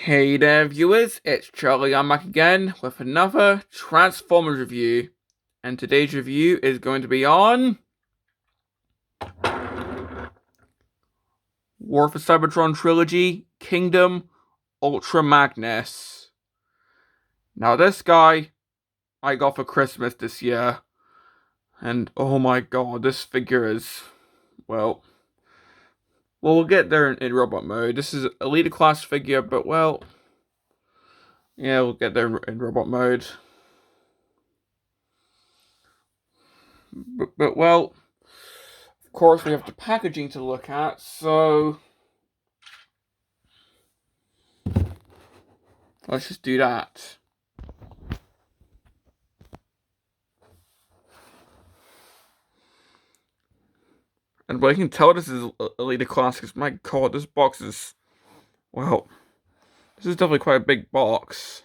Hey there, viewers, it's Charlie. I'm back again with another Transformers review. And today's review is going to be on War for Cybertron Trilogy Kingdom Ultra Magnus. Now, this guy I got for Christmas this year. And oh my god, this figure is, well, we'll get there in robot mode. This is a leader class figure, but well, yeah, we'll get there in robot mode. But well, of course, we have the packaging to look at, so let's just do that. And but I can tell this is a later class because my god, this box is, well, this is definitely quite a big box.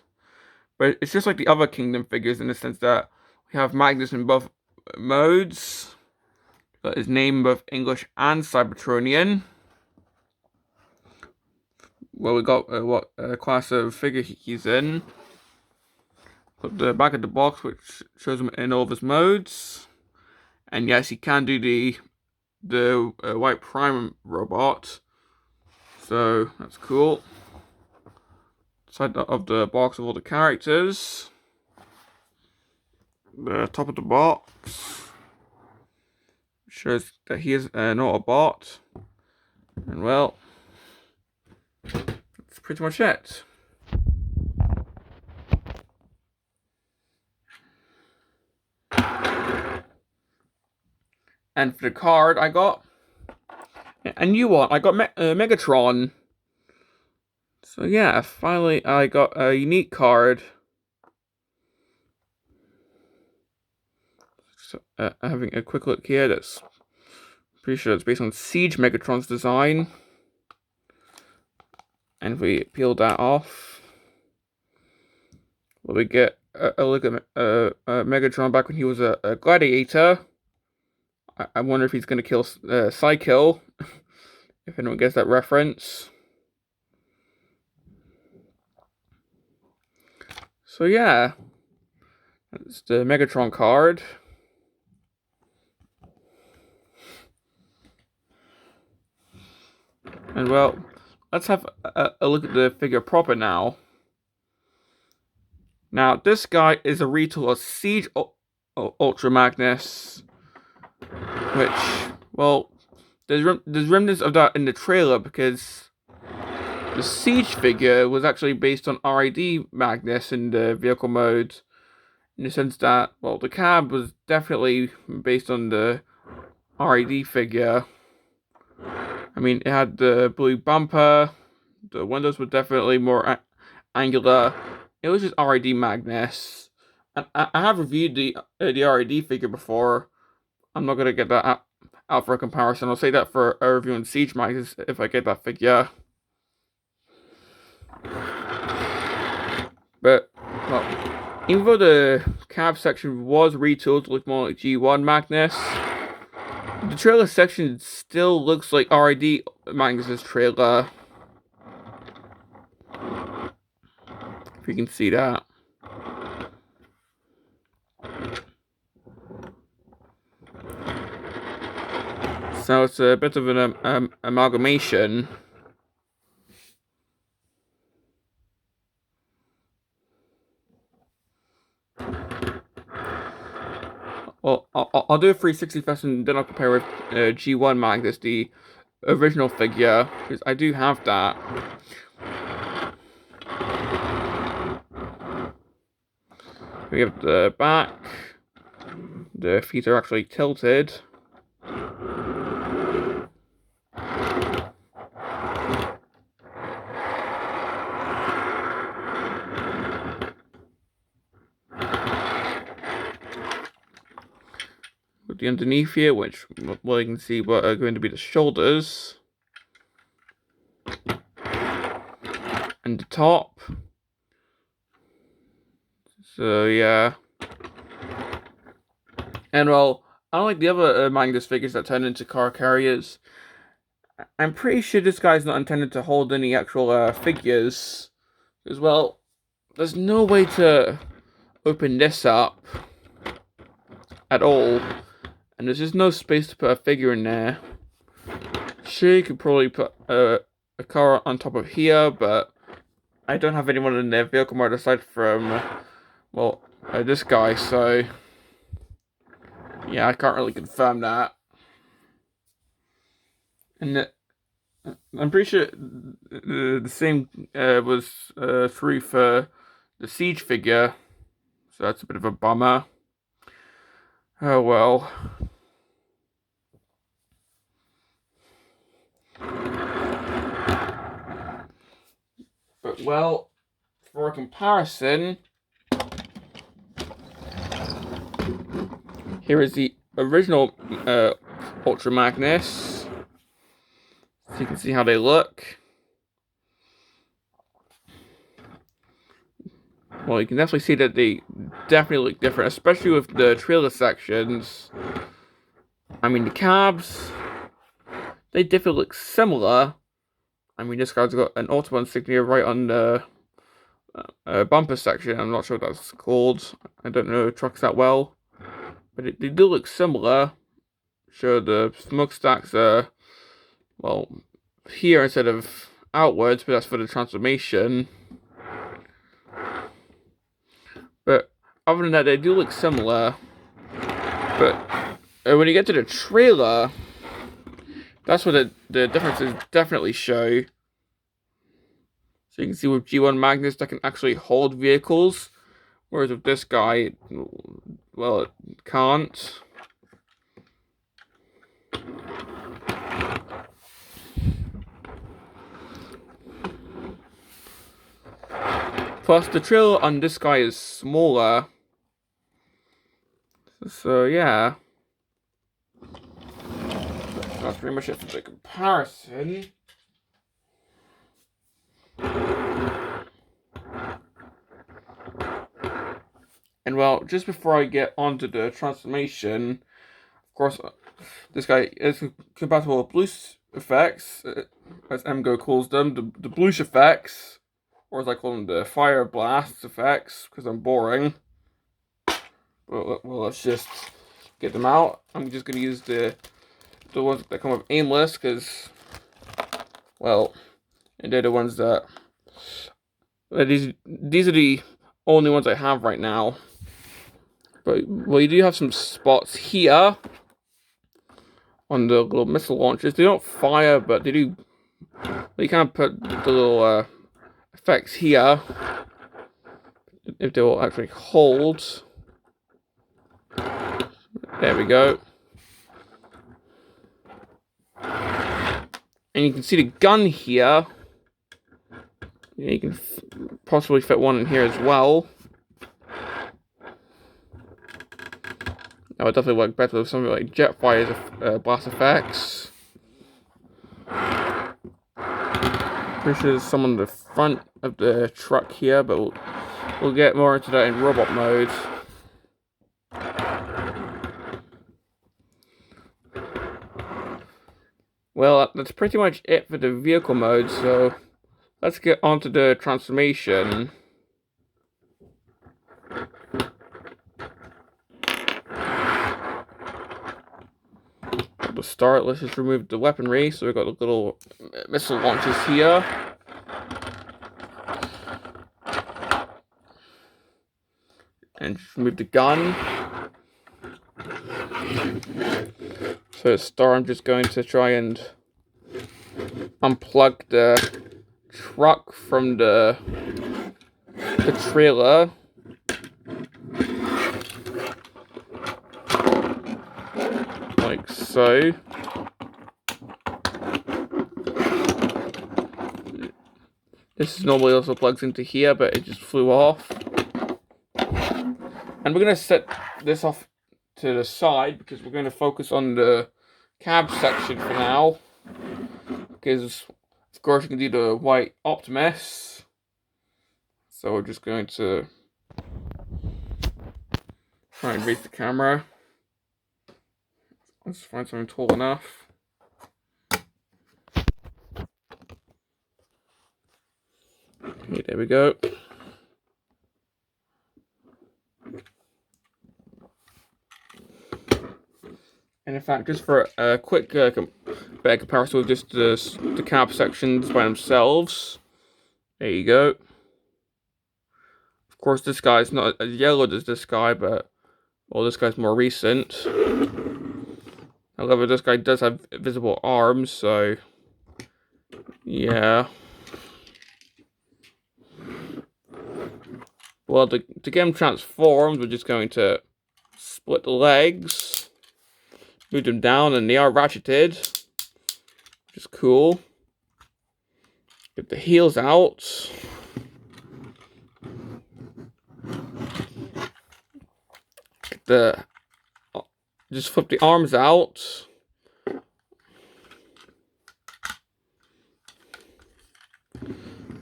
But it's just like the other Kingdom figures in the sense that we have Magnus in both modes. Got his name in both English and Cybertronian. Well, we got what class of figure he's in. Got the back of the box, which shows him in all of his modes. And yes, he can do the White Prime robot. So that's cool. Side of the box of all the characters. The top of the box shows that he is an Autobot. And well, that's pretty much it. And for the card, I got a new one. I got Megatron. So yeah, finally I got a unique card. So, having a quick look here, that's pretty sure it's based on Siege Megatron's design. And if we peel that off, well, we get a look at Megatron back when he was a gladiator. I wonder if he's going to kill Psykill, if anyone gets that reference. So yeah, that's the Megatron card. And well, let's have a look at the figure proper now. Now, this guy is a retool of Siege Ultra Magnus, which, well, there's remnants of that in the trailer because the Siege figure was actually based on RID Magnus in the vehicle mode, in the sense that, well, the cab was definitely based on the RID figure. I mean, it had the blue bumper, the windows were definitely more angular. It was just RID Magnus. And I have reviewed the RID figure before. I'm not going to get that out for a comparison. I'll say that for a review on Siege Magnus if I get that figure. But, well, even though the cab section was retooled to look more like G1 Magnus, the trailer section still looks like RID Magnus' trailer. If you can see that. So it's a bit of an amalgamation. Well, I'll do a 360 first and then I'll compare with G1 Magnus, the original figure, because I do have that. We have the back. The feet are actually tilted. With the underneath here, which, well, you can see what are going to be the shoulders. And the top. So yeah. And well, unlike the other Magnus figures that turn into car carriers, I'm pretty sure this guy's not intended to hold any actual figures. As well, there's no way to open this up at all. And there's just no space to put a figure in there. Sure, you could probably put a car on top of here, but I don't have anyone in their vehicle mode aside from, well, this guy, so yeah, I can't really confirm that. And I'm pretty sure the same was true for the Siege figure, so that's a bit of a bummer. Oh well. But well, for a comparison, here is the original Ultra Magnus. So you can see how they look. Well, you can definitely see that they definitely look different, especially with the trailer sections. I mean, the cabs, they definitely look similar. I mean, this guy's got an Autobahn insignia right on the bumper section. I'm not sure what that's called. I don't know trucks that well. But they do look similar. Sure, the smokestacks are, well, here instead of outwards, but that's for the transformation. But other than that, they do look similar. But when you get to the trailer, that's where the differences definitely show. So you can see with G1 Magnus that can actually hold vehicles, whereas with this guy, well, it can't. Plus, the trailer on this guy is smaller. So, yeah. That's pretty much it for the comparison. And well, just before I get onto the transformation, of course, this guy is compatible with Blues effects, as MGO calls them, the Blues effects, or as I call them, the Fire Blast effects, because I'm boring. Well, let's just get them out. I'm just going to use the ones that come with Aimless, because, well, they're the ones that, these are the only ones I have right now. But, well, you do have some spots here on the little missile launchers. They don't fire, but they do, you can't put the little effects here, if they will actually hold. There we go. And you can see the gun here. Yeah, you can possibly fit one in here as well. That would definitely work better with something like Jetfire's blast effects. Pretty sure there's some on the front of the truck here, but we'll get more into that in robot mode. Well, that's pretty much it for the vehicle mode, so let's get onto the transformation. To start, let's just remove the weaponry. So we've got the little missile launchers here. And just remove the gun. So to start, I'm just going to try and unplug the truck from the trailer. Like so. This normally also plugs into here, but it just flew off. And we're going to set this off to the side because we're going to focus on the cab section for now. Because, of course, you can do the white Optimus. So we're just going to try and raise the camera. Let's find something tall enough. Okay, there we go. And in fact, just for a quick better comparison with just the cab sections by themselves, there you go. Of course, this guy's not as yellow as this guy, but well, this guy's more recent. However, this guy does have visible arms, so yeah. Well, to get him transformed, we're just going to split the legs, move them down, and they are ratcheted, which is cool. Get the heels out. Get just flip the arms out.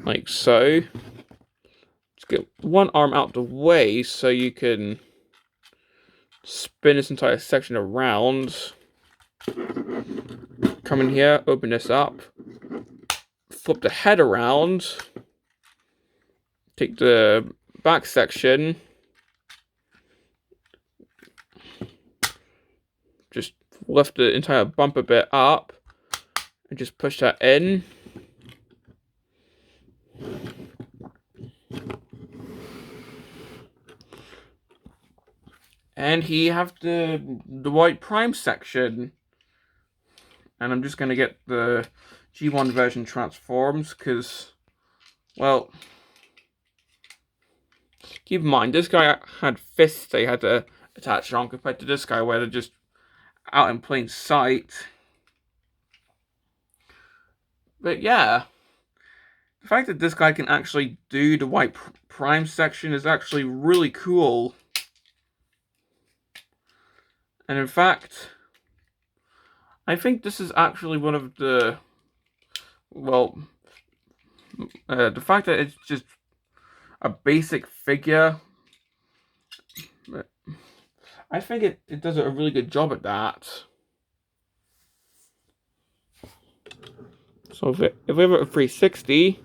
Like so. Just get one arm out the way so you can spin this entire section around. Come in here, open this up. Flip the head around. Take the back section. Just lift the entire bumper bit up. And just push that in. And here you have the white prime section. And I'm just going to get the G1 version transforms because, well, keep in mind, this guy had fists they had to attach on compared to this guy where they're just out in plain sight. But yeah, the fact that this guy can actually do the white prime section is actually really cool. And in fact, I think this is actually one of the, well, the fact that it's just a basic figure, I think it does a really good job at that. So if we have a 360,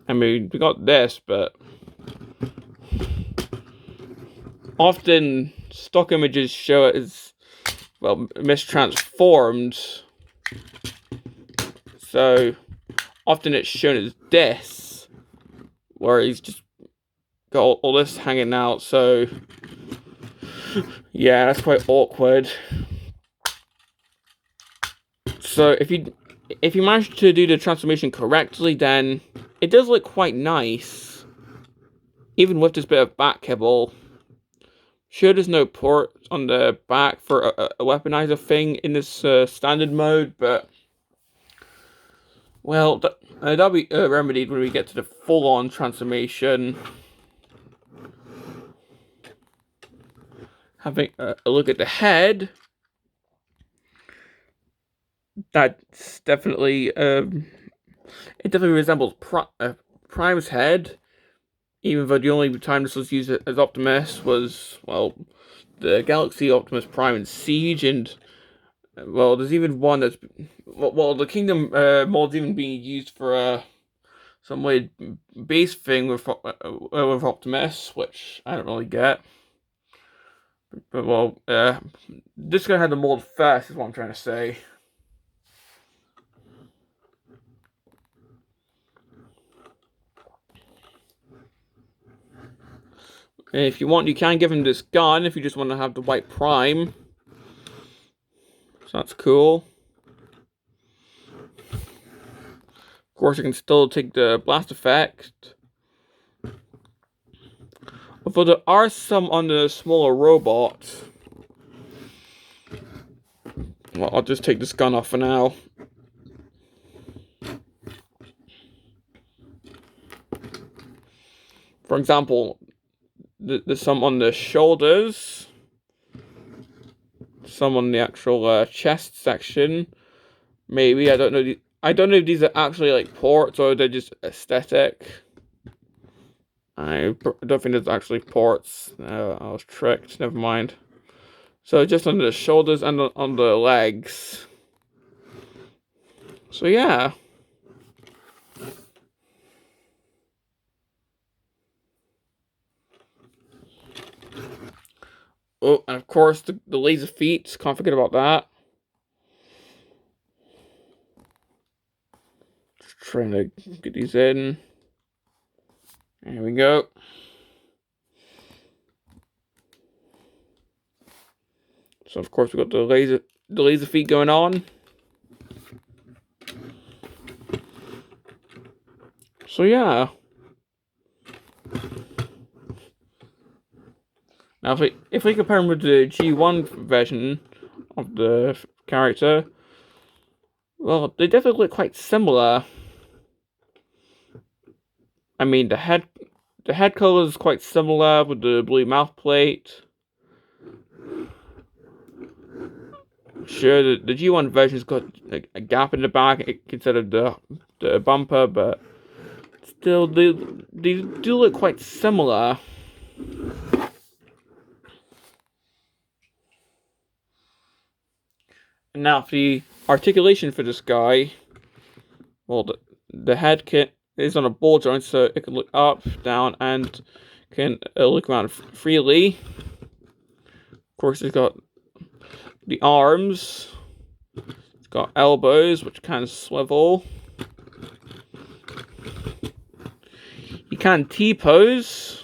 I mean, we got this, but often stock images show it as, well, mistransformed. So often it's shown as this, where he's just got all this hanging out. So yeah, that's quite awkward. So if you manage to do the transformation correctly, then it does look quite nice, even with this bit of back kibble. Sure, there's no port on the back for a weaponizer thing in this standard mode, but well, that'll be remedied when we get to the full-on transformation. Having a look at the head, that's definitely it definitely resembles Prime's head. Even though the only time this was used as Optimus was, well, the Galaxy Optimus Prime and Siege, and, well, there's even one that's, well, the Kingdom mod's even being used for some weird base thing with Optimus, which I don't really get. But, well, this guy had the mold first, is what I'm trying to say. And if you want, you can give him this gun if you just want to have the white prime. So that's cool. Of course, you can still take the blast effect. Although there are some on the smaller robot. Well, I'll just take this gun off for now. For example, there's some on the shoulders, some on the actual chest section. Maybe, I don't know. I don't know if these are actually like ports or they're just aesthetic. I don't think there's actually ports. I was tricked. Never mind. So just on the shoulders and on the legs. So yeah. Oh, and of course the laser feet. Can't forget about that. Just trying to get these in. There we go. So of course we got the laser feet going on. So yeah. Now if we compare him with the G1 version of the character, well, they definitely look quite similar. I mean, the head color is quite similar with the blue mouth plate. Sure, the G1 version's got a gap in the back instead of the bumper, but still, they do look quite similar. And now for the articulation for this guy, well, the head kit is on a ball joint, so it can look up, down, and can look around freely. Of course, it's got the arms. It's got elbows, which kind of swivel. You can T-pose.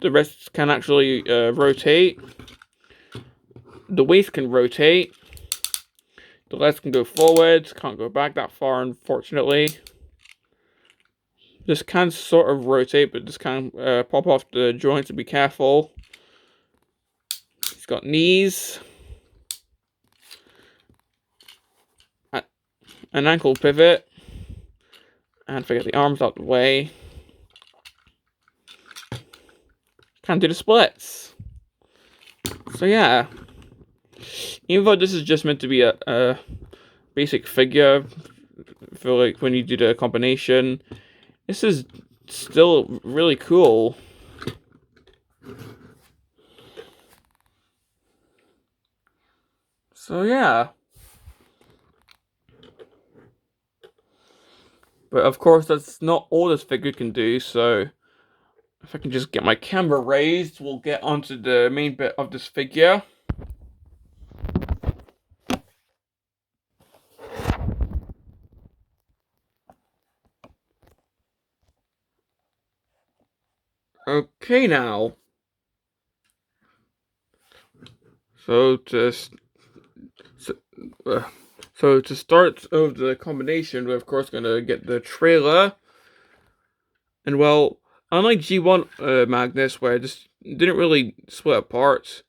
The wrists can actually rotate. The waist can rotate. The legs can go forwards. Can't go back that far, unfortunately. This can sort of rotate, but this can pop off the joints, so be careful. It's got knees. An ankle pivot. And forget the arms out the way. Can't do the splits. So yeah. Even though this is just meant to be a basic figure for like when you do the combination, this is still really cool. So yeah. But of course that's not all this figure can do, so if I can just get my camera raised, we'll get onto the main bit of this figure. Okay now. So to start of the combination, we're of course going to get the trailer. And well, unlike G1 Magnus, where it just didn't really split apart,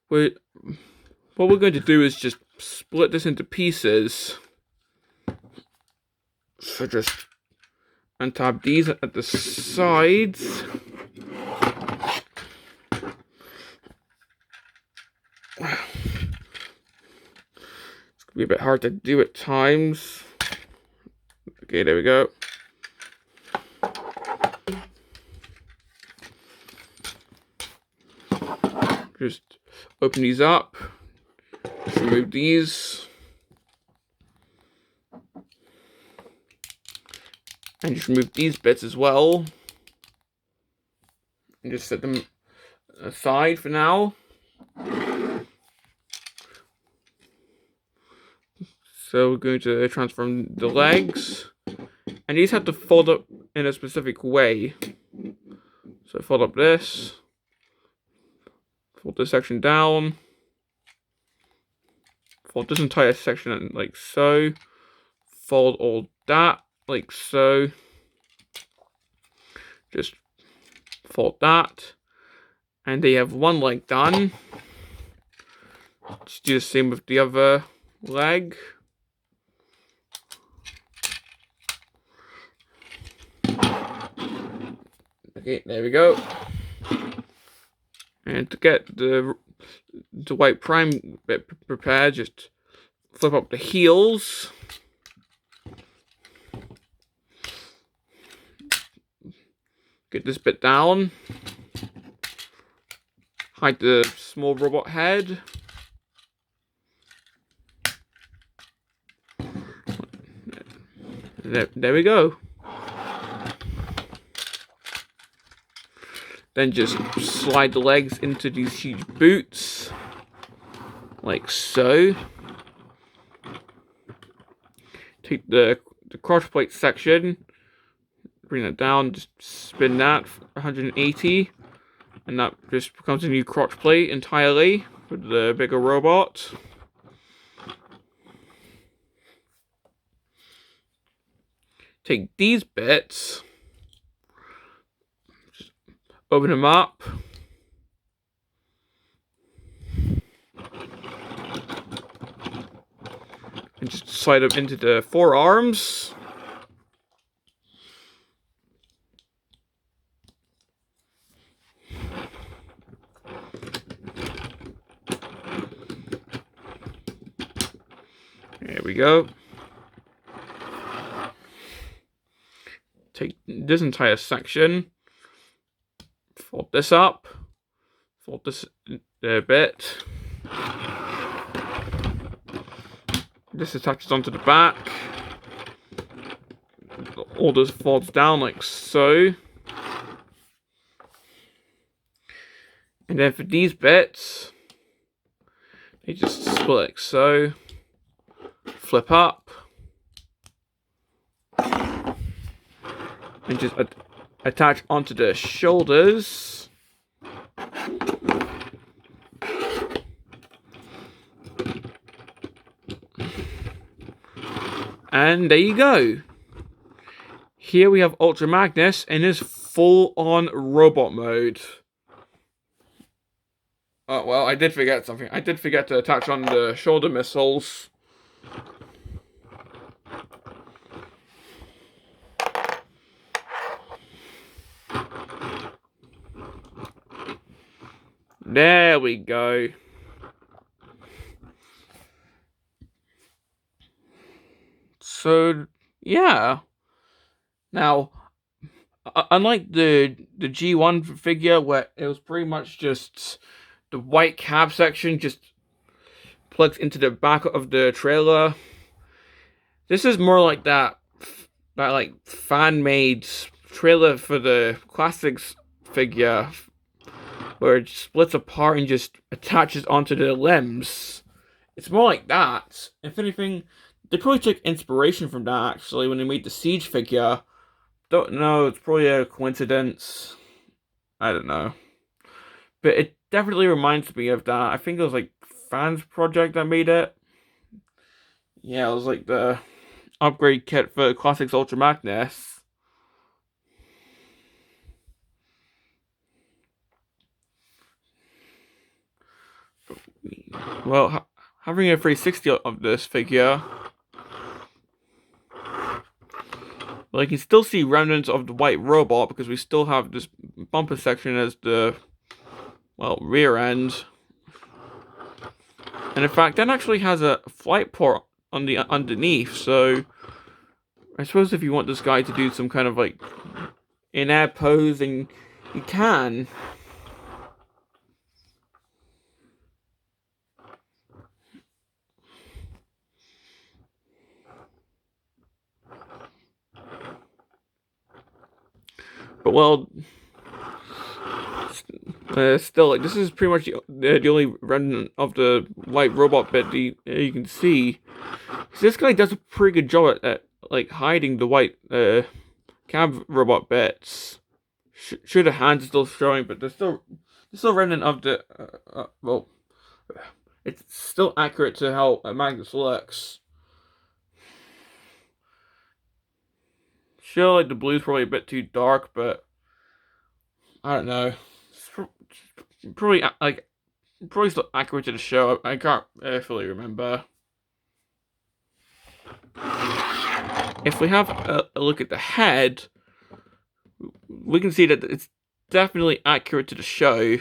what we're going to do is just split this into pieces. So just untap these at the sides. It's gonna be a bit hard to do at times. Okay, there we go. Just open these up. Just remove these. And just remove these bits as well. And just set them aside for now. So we're going to transform the legs. And these have to fold up in a specific way. So fold up this. Fold this section down. Fold this entire section like so. Fold all that like so. Just fold that. And they have one leg done. Just do the same with the other leg. Okay, there we go. And to get the white prime bit prepared, just flip up the heels. Get this bit down. Hide the small robot head. There we go. Then just slide the legs into these huge boots, like so. Take the crotch plate section, bring it down, just spin that for 180, and that just becomes a new crotch plate entirely for the bigger robot. Take these bits, just open them up, and just slide them into the forearms. There we go. Take this entire section, fold this up, fold this a bit. This attaches onto the back. All this folds down like so. And then for these bits, they just split like so. Flip up. And just attach onto the shoulders. And there you go. Here we have Ultra Magnus in his full-on robot mode. Oh, well, I did forget something. I did forget to attach on the shoulder missiles. There we go. So, yeah. Now, unlike the G1 figure, where it was pretty much just the white cab section just plugs into the back of the trailer, this is more like that like fan-made trailer for the classics figure, where it splits apart and just attaches onto the limbs. It's more like that. If anything, they probably took inspiration from that, actually, when they made the Siege figure. Don't know, it's probably a coincidence. I don't know. But it definitely reminds me of that. I think it was like Fans Project that made it. Yeah, it was like the upgrade kit for Classics Ultra Magnus. Well, having a 360 of this figure, well, you can still see remnants of the white robot because we still have this bumper section as the, well, rear end. And in fact, that actually has a flight port on the underneath, so I suppose if you want this guy to do some kind of like in-air posing, you can. But well, still, like, this is pretty much the only remnant of the white robot bit that you can see. So this guy does a pretty good job at like hiding the white cab robot bits. Sure, the hands are still showing, but there's still remnant of the well, it's still accurate to how Magnus looks. Sure, like the blue's probably a bit too dark, but I don't know. It's probably probably still accurate to the show. I can't fully remember. If we have a look at the head, we can see that it's definitely accurate to the show.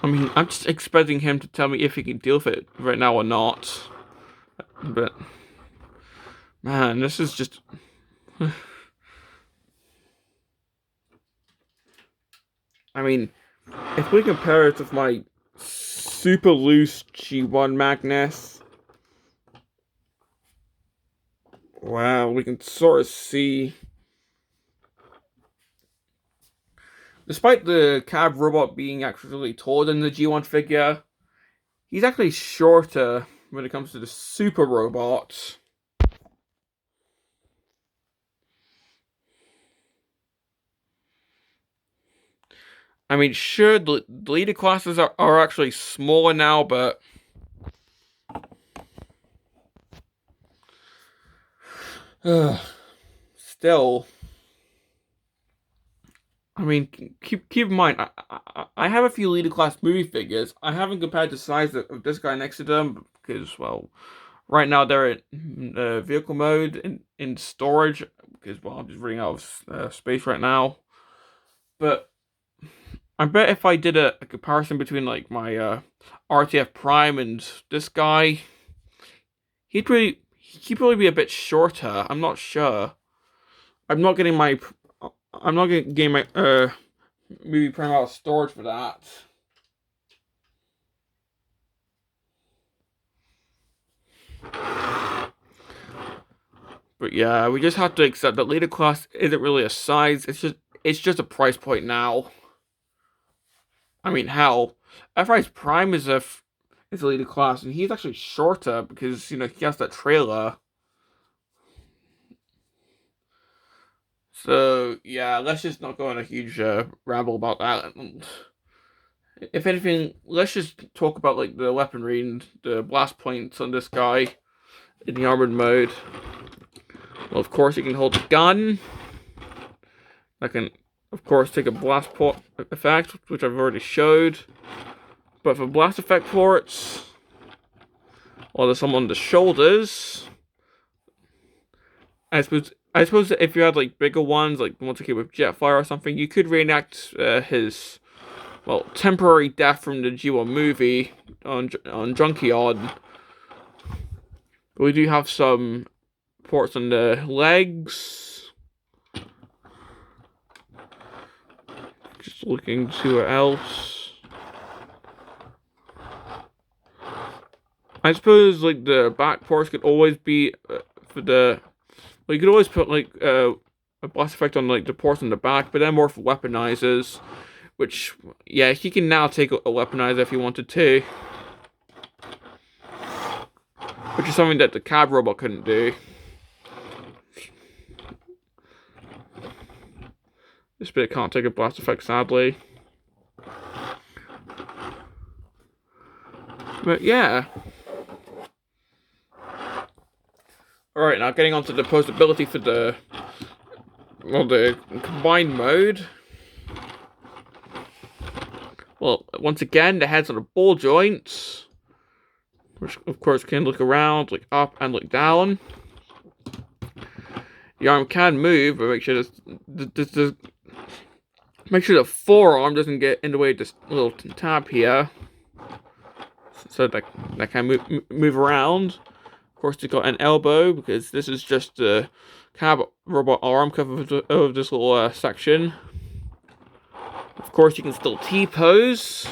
I mean, I'm just expecting him to tell me if he can deal with it right now or not. But, man, this is just... I mean, if we compare it with my super loose G1 Magnus... Wow, we can sort of see. Despite the cab robot being actually taller than the G1 figure, he's actually shorter when it comes to the super robot. I mean, sure, the leader classes are actually smaller now, but still, I mean, keep in mind, I have a few leader class movie figures. I haven't compared the size of this guy next to them because, well, right now they're in vehicle mode in storage because, well, I'm just running out of space right now. But I bet if I did a comparison between like my RTF Prime and this guy, he'd probably be a bit shorter. I'm not sure. I'm not getting my movie Prime out of storage for that. But yeah, we just have to accept that leader class isn't really a size. It's just a price point now. I mean, hell, FI's Prime is a leader class, and he's actually shorter because he has that trailer. So yeah, let's just not go on a huge ramble about that. And if anything, let's just talk about like the weaponry and the blast points on this guy in the armored mode. Well, of course, you can hold a gun. I can, of course, take a blast port effect, which I've already showed. But for blast effect ports, or there's some on the shoulders. I suppose that if you had like bigger ones, like the ones that came with Jetfire or something, you could reenact his temporary death from the G1 movie on Junkyard. But we do have some ports on the legs. Just looking to see what else. I suppose like the back ports could always be for the. Well, you could always put like a blast effect on like the ports on the back, but they're more for weaponizers. Which, yeah, he can now take a weaponizer if he wanted to. Which is something that the cab robot couldn't do. This bit can't take a blast effect, sadly. But yeah. Alright, now getting onto the posability for the combined mode. Well, once again, the head's on the ball joints, which of course can look around, look up, and look down. The arm can move, but make sure the forearm doesn't get in the way of this little tab here, so that can move around. Of course, you've got an elbow because this is just the cab robot arm covered over this little section. Of course, you can still T-pose.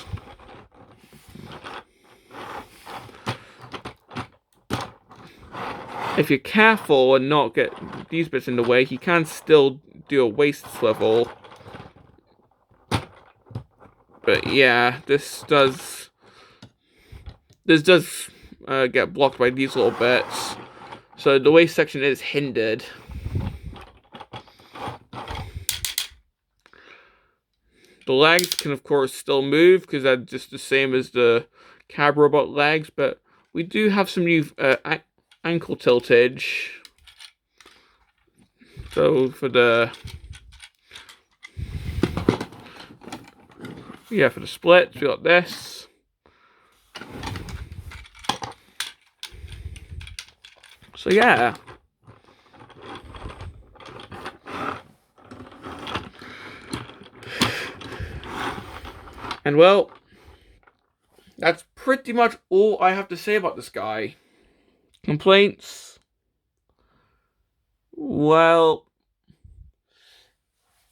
If you're careful and not get these bits in the way, he can still do a waist swivel. But yeah, this does get blocked by these little bits. So the waist section is hindered. The legs can, of course, still move because that's just the same as the cab robot legs, but we do have some new ankle tiltage. So for the splits, we got this. So yeah. And well, that's pretty much all I have to say about this guy. Complaints? Well,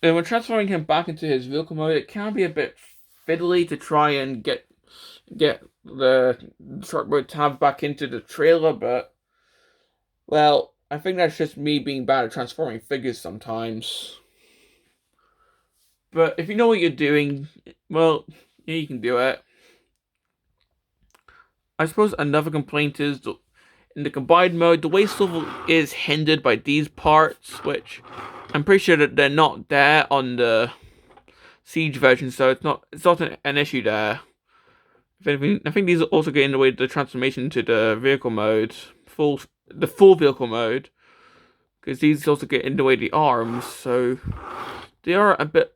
and when transferring him back into his vehicle mode, it can be a bit fiddly to try and get the truck mode tab back into the trailer, but well, I think that's just me being bad at transforming figures sometimes. But if you know what you're doing, well, yeah, you can do it. I suppose another complaint is in the combined mode, the waist level is hindered by these parts, which I'm pretty sure that they're not there on the Siege version, so it's not an issue there. If anything, I think these also get in the way of the transformation to the vehicle mode, the full vehicle mode, because these also get in the way of the arms, so they are a bit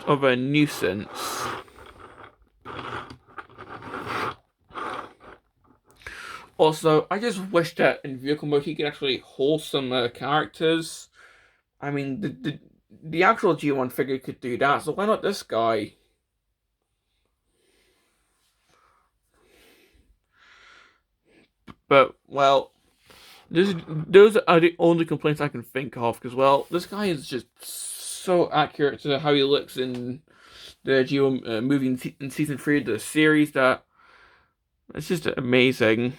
of a nuisance. Also, I just wish that in vehicle mode he could actually hold some characters. I mean, the actual G1 figure could do that, so why not this guy? But, well, those are the only complaints I can think of, because, well, this guy is just so accurate to how he looks in the G1 movie in season 3 of the series that it's just amazing.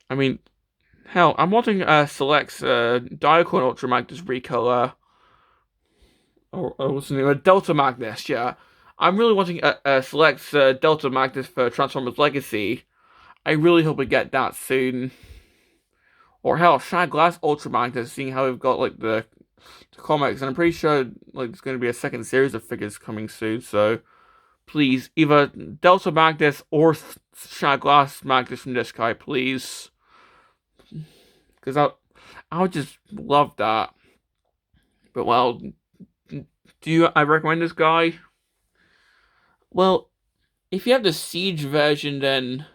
I mean, hell, I'm wanting Select's Diacon Ultra Magnus recolor. Or what's the name? Delta Magnus, yeah. I'm really wanting Select's Delta Magnus for Transformers Legacy. I really hope we get that soon. Or hell, Shad Glass Ultra Magnus, seeing how we've got like the comics, and I'm pretty sure like there's going to be a second series of figures coming soon. So please, either Delta Magnus or Shad Glass Magnus from this guy, please, because I would just love that. But well, I recommend this guy? Well, if you have the Siege version, then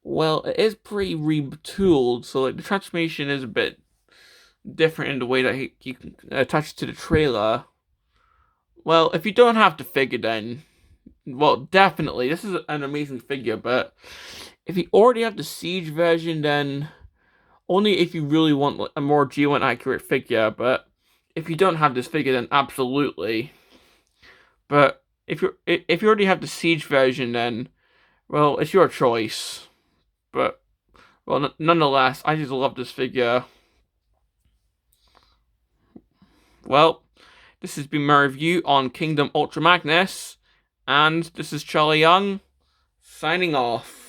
well, it is pretty retooled, so like the transformation is a bit different in the way that you can attach it to the trailer. Well, if you don't have the figure, then well, definitely this is an amazing figure. But if you already have the Siege version, then only if you really want like, a more G1 accurate figure. But if you don't have this figure, then absolutely. But if you already have the Siege version, then well, it's your choice. But well, nonetheless, I just love this figure. Well, this has been my review on Kingdom Ultra Magnus, and this is Charlie Young signing off.